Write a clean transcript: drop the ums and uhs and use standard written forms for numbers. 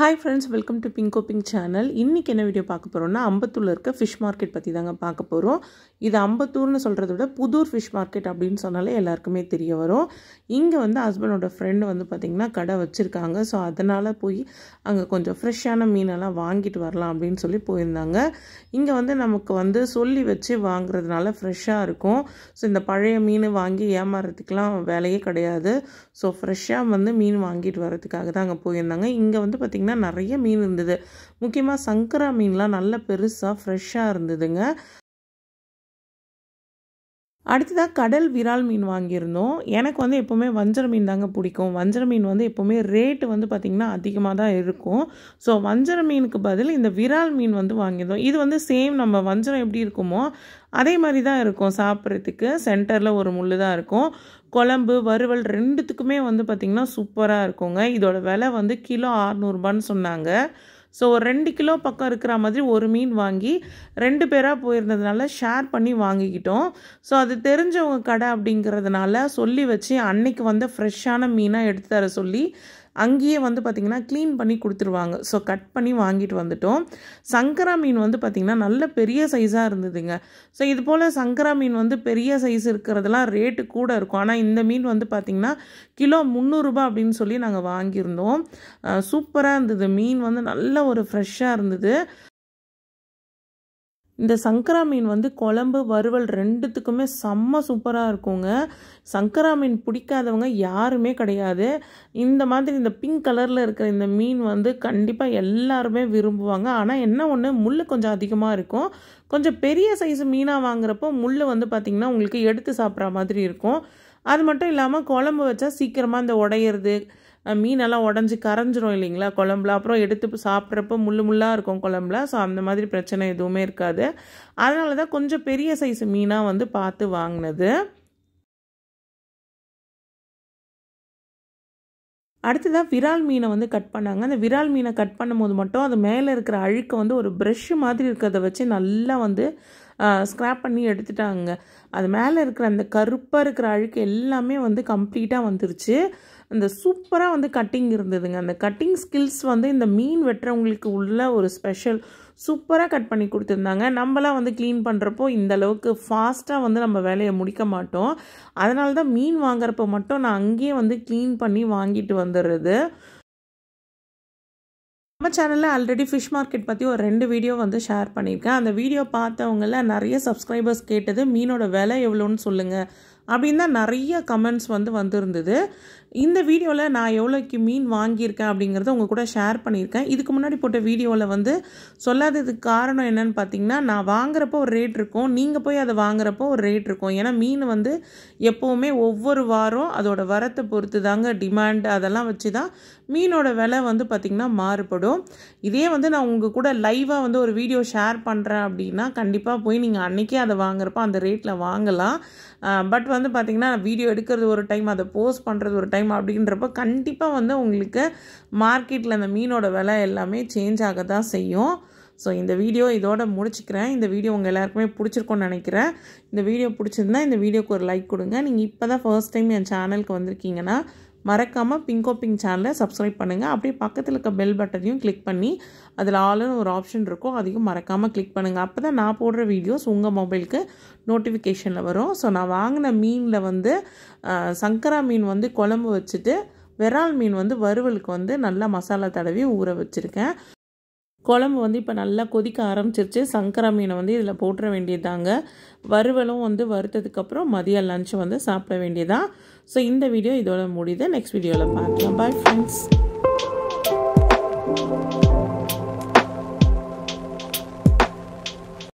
Hi friends, welcome to Pinko Pink channel. இன்னைக்கு என்ன video பார்க்க போறோம்னா அம்பத்தூர்ல இருக்க fish market பத்தி தாங்க பார்க்க போறோம். இது அம்பத்தூர்னு சொல்றத விட புதூர் fish market அப்படினு சொன்னாலே எல்லாருக்குமே தெரிய வரும். இங்க வந்து ஹஸ்பண்டோட friend வந்து பாத்தீங்கன்னா கடை வச்சிருக்காங்க. சோ அதனால போய் அங்க கொஞ்சம் ஃப்ரெஷ்ஷான மீன் எல்லாம் வாங்கிட்டு வரலாம் அப்படினு சொல்லி போயிருந்தாங்க. இங்க வந்து நமக்கு வந்து சொல்லி வச்சு வாங்குறதுனால ஃப்ரெஷ்ஷா இருக்கும். சோ இந்த பழைய மீன் வாங்கி ஏமாறதுக்குலாம் வேலையே கிடையாது. சோ ஃப்ரெஷ்ஷா வந்து மீன் வாங்கிட்டு வரதுக்காக தான் அங்க போயிருந்தாங்க. இங்க வந்து பாத்தீங்கன்னா நிறைய மீன் இருந்தது. முக்கியமா சங்கரா மீன்லாம் நல்ல பெருசா ஃப்ரெஷ்ஷா இருந்ததுங்க. அடுத்ததா கடல் விரால் மீன் வாங்கியிருந்தோம். எனக்கு வந்து எப்பவுமே வஞ்சர மீன் தாங்க பிடிக்கும். வஞ்சர மீன் வந்து எப்பவுமே ரேட் வந்து பாத்தீங்கன்னா அதிகமாக தான் இருக்கும். ஸோ வஞ்சர மீனுக்கு பதில் இந்த விரால் மீன் வந்து வாங்கியிருந்தோம். இது வந்து சேம் நம்ம வஞ்சரம் எப்படி இருக்குமோ அதே மாதிரி தான் இருக்கும் சாப்பிட்றதுக்கு. சென்டரில் ஒரு முள்ளு தான் இருக்கும். குழம்பு வறுவல் ரெண்டுத்துக்குமே வந்து பார்த்திங்கன்னா சூப்பராக இருக்குங்க. இதோட விலை வந்து கிலோ 600 ரூபான்னு சொன்னாங்க. ஸோ ஒரு 2 கிலோ பக்கம் இருக்கிற மாதிரி ஒரு மீன் வாங்கி 2 பேராக போயிருந்ததுனால ஷேர் பண்ணி வாங்கிக்கிட்டோம். ஸோ அது தெரிஞ்சவங்க கடை அப்படிங்கிறதுனால சொல்லி வச்சு அன்னைக்கு வந்து ஃப்ரெஷ்ஷான மீனாக எடுத்து தர சொல்லி அங்கேயே வந்து பார்த்திங்கன்னா க்ளீன் பண்ணி கொடுத்துருவாங்க. ஸோ கட் பண்ணி வாங்கிட்டு வந்துட்டோம். சங்கரா மீன் வந்து பார்த்திங்கன்னா நல்ல பெரிய சைஸாக இருந்ததுங்க. ஸோ இது போல் சங்கரா மீன் வந்து பெரிய சைஸ் இருக்கிறதெல்லாம் ரேட்டு கூட இருக்கும். ஆனால் இந்த மீன் வந்து பார்த்திங்கன்னா கிலோ 300 ரூபா அப்படின்னு சொல்லி நாங்கள் வாங்கியிருந்தோம். சூப்பராக இருந்தது. மீன் வந்து நல்ல ஒரு ஃப்ரெஷ்ஷாக இருந்தது. இந்த சங்கரா மீன் வந்து குழம்பு வறுவல் ரெண்டுத்துக்குமே செம்ம சூப்பராக இருக்குங்க. சங்கரா மீன் பிடிக்காதவங்க யாருமே கிடையாது. இந்த மாதிரி இந்த பிங்க் கலரில் இருக்கிற இந்த மீன் வந்து கண்டிப்பாக எல்லாருமே விரும்புவாங்க. ஆனால் என்ன ஒன்று, முள் கொஞ்சம் அதிகமாக இருக்கும். கொஞ்சம் பெரிய சைஸ் மீனாக வாங்குறப்போ முள் வந்து பார்த்திங்கன்னா உங்களுக்கு எடுத்து சாப்பிட்ற மாதிரி இருக்கும். அது மட்டும் இல்லாமல் குழம்பு வச்சா சீக்கிரமாக இந்த உடையிறது, மீனெல்லாம் உடஞ்சி கரைஞ்சிரும் இல்லைங்களா குழம்புல. அப்புறம் எடுத்து சாப்பிட்றப்போ முள்ளாக இருக்கும் குழம்புல. ஸோ அந்த மாதிரி பிரச்சனை எதுவுமே இருக்காது. அதனால தான் கொஞ்சம் பெரிய சைஸ் மீனாக வந்து பார்த்து வாங்கினது. அடுத்ததாக விரால் மீனை வந்து கட் பண்ணாங்க. அந்த விரால் மீனை கட் பண்ணும்போது மட்டும் அது மேலே இருக்கிற அழுக்கை வந்து ஒரு ப்ரஷ் மாதிரி இருக்கிறத வச்சு நல்லா வந்து ஸ்க்ராப் பண்ணி எடுத்துட்டாங்க. அது மேலே இருக்கிற அந்த கருப்பாக இருக்கிற அழுக்கு எல்லாமே வந்து கம்ப்ளீட்டாக வந்துருச்சு. அந்த சூப்பராக வந்து கட்டிங் இருந்ததுங்க. அந்த கட்டிங் ஸ்கில்ஸ் வந்து இந்த மீன் வெட்டுறவங்களுக்கு உள்ள ஒரு ஸ்பெஷல். சூப்பராக கட் பண்ணி கொடுத்துருந்தாங்க. நம்மளாம் வந்து க்ளீன் பண்ணுறப்போ இந்த அளவுக்கு ஃபாஸ்ட்டாக வந்து நம்ம வேலையை முடிக்க மாட்டோம். அதனால தான் மீன் வாங்குறப்போ மட்டும் நான் அங்கேயே வந்து க்ளீன் பண்ணி வாங்கிட்டு வந்துடுறது. நம்ம சேனலில் ஆல்ரெடி ஃபிஷ் மார்க்கெட் பற்றி ஒரு 2 வீடியோ வந்து ஷேர் பண்ணியிருக்கேன். அந்த வீடியோ பார்த்தவங்கள நிறைய சப்ஸ்கிரைபர்ஸ் கேட்டது மீனோட விலை எவ்வளோன்னு சொல்லுங்கள் அப்படின்னு தான் நிறைய கமெண்ட்ஸ் வந்து வந்திருந்தது. இந்த வீடியோவில் நான் எவ்வளோக்கு மீன் வாங்கியிருக்கேன் அப்படிங்கிறத உங்கள் கூட ஷேர் பண்ணியிருக்கேன். இதுக்கு முன்னாடி போட்ட வீடியோவில் வந்து சொல்லாததுக்கு காரணம் என்னன்னு பார்த்தீங்கன்னா, நான் வாங்குறப்போ ஒரு ரேட் இருக்கும், நீங்கள் போய் அதை வாங்குறப்போ ஒரு ரேட் இருக்கும். ஏன்னா மீன் வந்து எப்போவுமே ஒவ்வொரு வாரம் அதோட வரத்தை பொறுத்து தாங்க டிமாண்ட், அதெல்லாம் வச்சு தான் மீனோட விலை வந்து பார்த்திங்கன்னா மாறுபடும். இதே வந்து நான் உங்கள் கூட லைவாக வந்து ஒரு வீடியோ ஷேர் பண்ணுறேன் அப்படின்னா கண்டிப்பாக போய் நீங்கள் அன்றைக்கே அதை வாங்குறப்போ அந்த ரேட்டில் வாங்கலாம். பட் வந்து பார்த்திங்கன்னா வீடியோ எடுக்கிறது ஒரு டைம், அதை போஸ்ட் பண்ணுறது ஒரு டைம் அப்படின்றப்ப கண்டிப்பாக வந்து உங்களுக்கு மார்க்கெட்டில் அந்த மீனோட விலை எல்லாமே சேஞ்ச் ஆக தான் செய்யும். ஸோ இந்த வீடியோ இதோட முடிச்சுக்கிறேன். இந்த வீடியோ உங்கள் எல்லாருக்குமே பிடிச்சிருக்கோன்னு நினைக்கிறேன். இந்த வீடியோ பிடிச்சிருந்தா இந்த வீடியோக்கு ஒரு லைக் கொடுங்க. நீங்கள் இப்போ தான் ஃபர்ஸ்ட் டைம் என் சேனலுக்கு வந்திருக்கீங்கன்னா மறக்காமல் பிங்கோ பிங்க் சேனலை சப்ஸ்கிரைப் பண்ணுங்கள். அப்படியே பக்கத்தில் இருக்க பெல் பட்டனையும் கிளிக் பண்ணி அதில் ஆல்னு ஒரு ஆப்ஷன் இருக்கும், அதையும் மறக்காமல் கிளிக் பண்ணுங்கள். அப்போ தான் நான் போடுற வீடியோஸ் உங்கள் மொபைலுக்கு நோட்டிஃபிகேஷனில் வரும். ஸோ நான் வாங்கின மீனில் வந்து சங்கரா மீன் வந்து குழம்பு வச்சுட்டு விரால் மீன் வந்து வறுவலுக்கு வந்து நல்லா மசாலா தடவி ஊற வச்சுருக்கேன். குழம்பு வந்து இப்போ நல்லா கொதிக்க ஆரம்பிச்சிருச்சு. சங்கரா மீனை வந்து இதில் போட்டுற வேண்டியதாங்க. வறுவலும் வந்து வறுத்ததுக்கப்புறம் மதிய லஞ்ச் வந்து சாப்பிட வேண்டியதான். ஸோ இந்த வீடியோ இதோட முடியுது. நெக்ஸ்ட் வீடியோவில் பார்க்கலாம். Bye friends.